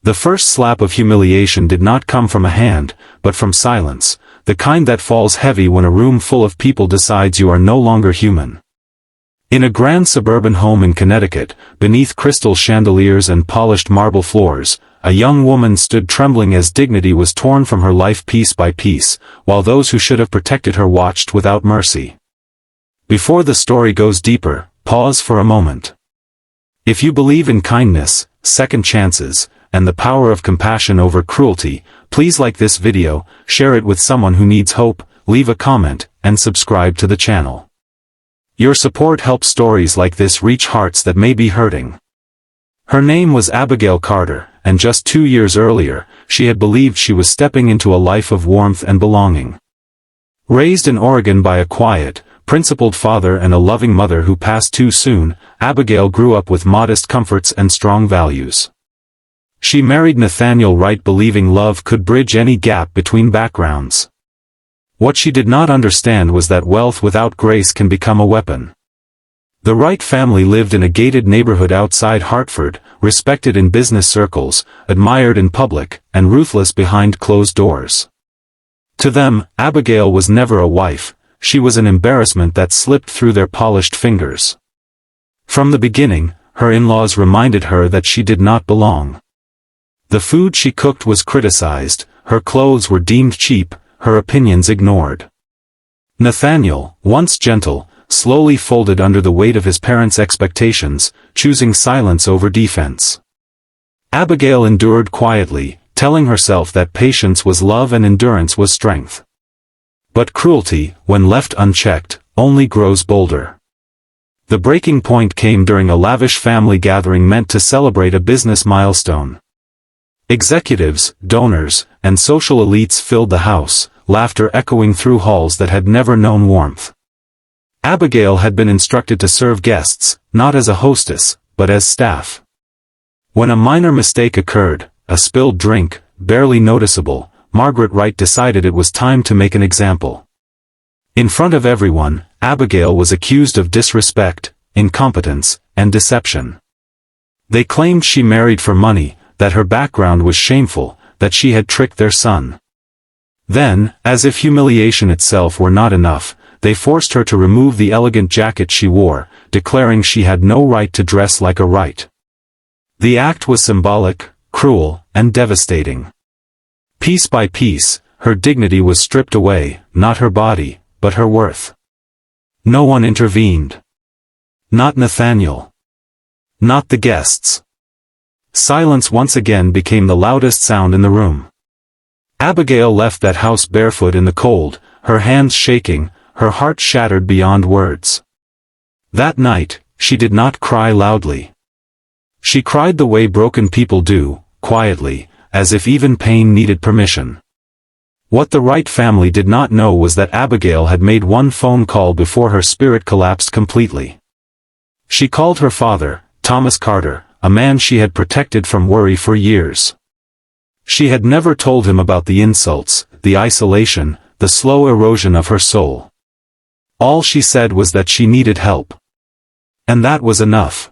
The first slap of humiliation did not come from a hand, but from silence, the kind that falls heavy when a room full of people decides you are no longer human. In a grand suburban home in Connecticut, beneath crystal chandeliers and polished marble floors, a young woman stood trembling as dignity was torn from her life piece by piece, while those who should have protected her watched without mercy. Before the story goes deeper, pause for a moment. If you believe in kindness, second chances, and the power of compassion over cruelty, please like this video, share it with someone who needs hope, leave a comment, and subscribe to the channel. Your support helps stories like this reach hearts that may be hurting. Her name was Abigail Carter, and just 2 years earlier, she had believed she was stepping into a life of warmth and belonging. Raised in Oregon by a quiet, principled father and a loving mother who passed too soon, Abigail grew up with modest comforts and strong values. She married Nathaniel Wright believing love could bridge any gap between backgrounds. What she did not understand was that wealth without grace can become a weapon. The Wright family lived in a gated neighborhood outside Hartford, respected in business circles, admired in public, and ruthless behind closed doors. To them, Abigail was never a wife, she was an embarrassment that slipped through their polished fingers. From the beginning, her in-laws reminded her that she did not belong. The food she cooked was criticized, her clothes were deemed cheap, her opinions ignored. Nathaniel, once gentle, slowly folded under the weight of his parents' expectations, choosing silence over defense. Abigail endured quietly, telling herself that patience was love and endurance was strength. But cruelty, when left unchecked, only grows bolder. The breaking point came during a lavish family gathering meant to celebrate a business milestone. Executives, donors, and social elites filled the house, laughter echoing through halls that had never known warmth. Abigail had been instructed to serve guests, not as a hostess, but as staff. When a minor mistake occurred, a spilled drink, barely noticeable, Margaret Wright decided it was time to make an example. In front of everyone, Abigail was accused of disrespect, incompetence, and deception. They claimed she married for money, that her background was shameful, that she had tricked their son. Then, as if humiliation itself were not enough, they forced her to remove the elegant jacket she wore, declaring she had no right to dress like a Wright. The act was symbolic, cruel, and devastating. Piece by piece, her dignity was stripped away, not her body, but her worth. No one intervened. Not Nathaniel. Not the guests. Silence once again became the loudest sound in the room. Abigail left that house barefoot in the cold, her hands shaking, her heart shattered beyond words. That night, she did not cry loudly. She cried the way broken people do, quietly, as if even pain needed permission. What the Wright family did not know was that Abigail had made one phone call before her spirit collapsed completely. She called her father, Thomas Carter, a man she had protected from worry for years. She had never told him about the insults, the isolation, the slow erosion of her soul. All she said was that she needed help. And that was enough.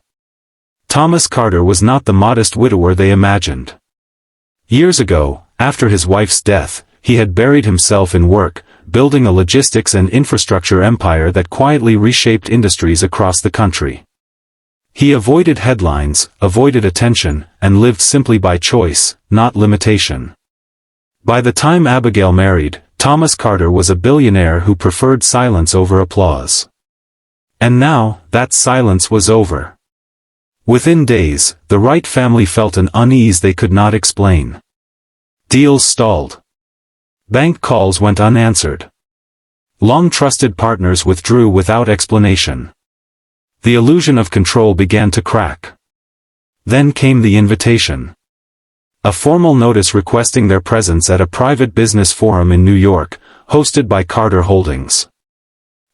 Thomas Carter was not the modest widower they imagined. Years ago, after his wife's death, he had buried himself in work, building a logistics and infrastructure empire that quietly reshaped industries across the country. He avoided headlines, avoided attention, and lived simply by choice, not limitation. By the time Abigail married, Thomas Carter was a billionaire who preferred silence over applause. And now, that silence was over. Within days, the Wright family felt an unease they could not explain. Deals stalled. Bank calls went unanswered. Long-trusted partners withdrew without explanation. The illusion of control began to crack. Then came the invitation. A formal notice requesting their presence at a private business forum in New York, hosted by Carter Holdings.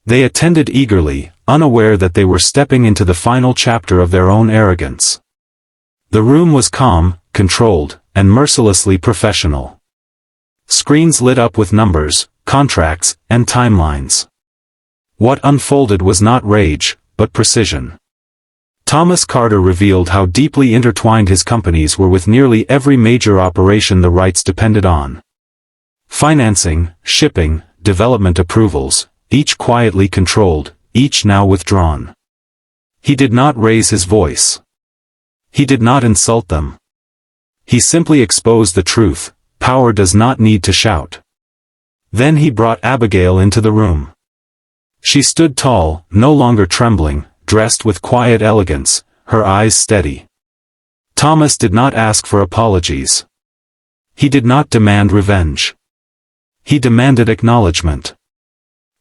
They attended eagerly, unaware that they were stepping into the final chapter of their own arrogance. The room was calm, controlled, and mercilessly professional. Screens lit up with numbers, contracts, and timelines. What unfolded was not rage, but precision. Thomas Carter revealed how deeply intertwined his companies were with nearly every major operation the rights depended on. Financing, shipping, development approvals, each quietly controlled, each now withdrawn. He did not raise his voice. He did not insult them. He simply exposed the truth: power does not need to shout. Then he brought Abigail into the room. She stood tall, no longer trembling, dressed with quiet elegance, her eyes steady. Thomas did not ask for apologies. He did not demand revenge. He demanded acknowledgement.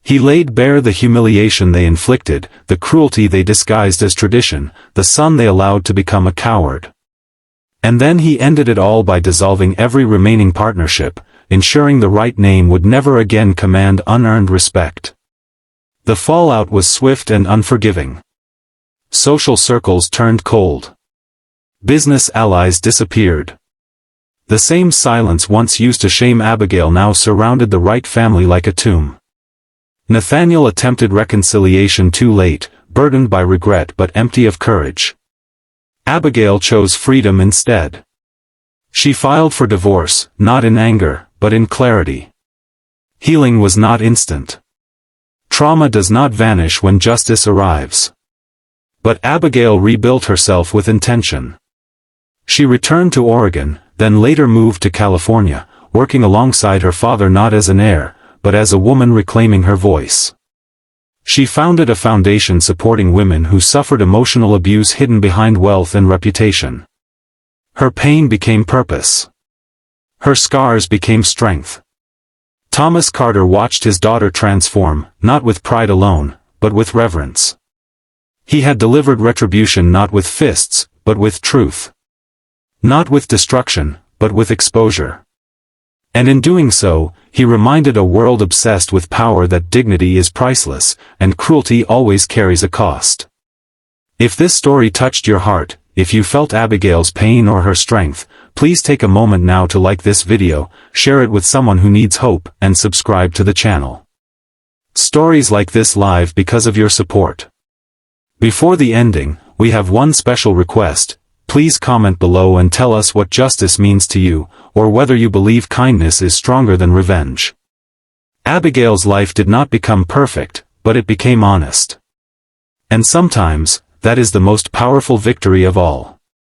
He laid bare the humiliation they inflicted, the cruelty they disguised as tradition, the son they allowed to become a coward. And then he ended it all by dissolving every remaining partnership, ensuring the right name would never again command unearned respect. The fallout was swift and unforgiving. Social circles turned cold. Business allies disappeared. The same silence once used to shame Abigail now surrounded the Wright family like a tomb. Nathaniel attempted reconciliation too late, burdened by regret but empty of courage. Abigail chose freedom instead. She filed for divorce, not in anger, but in clarity. Healing was not instant. Trauma does not vanish when justice arrives. But Abigail rebuilt herself with intention. She returned to Oregon, then later moved to California, working alongside her father not as an heir, but as a woman reclaiming her voice. She founded a foundation supporting women who suffered emotional abuse hidden behind wealth and reputation. Her pain became purpose. Her scars became strength. Thomas Carter watched his daughter transform, not with pride alone, but with reverence. He had delivered retribution not with fists, but with truth. Not with destruction, but with exposure. And in doing so, he reminded a world obsessed with power that dignity is priceless, and cruelty always carries a cost. If this story touched your heart, if you felt Abigail's pain or her strength, please take a moment now to like this video, share it with someone who needs hope, and subscribe to the channel. Stories like this live because of your support. Before the ending, we have one special request. Please comment below and tell us what justice means to you, or whether you believe kindness is stronger than revenge. Abigail's life did not become perfect, but it became honest. And sometimes, that is the most powerful victory of all.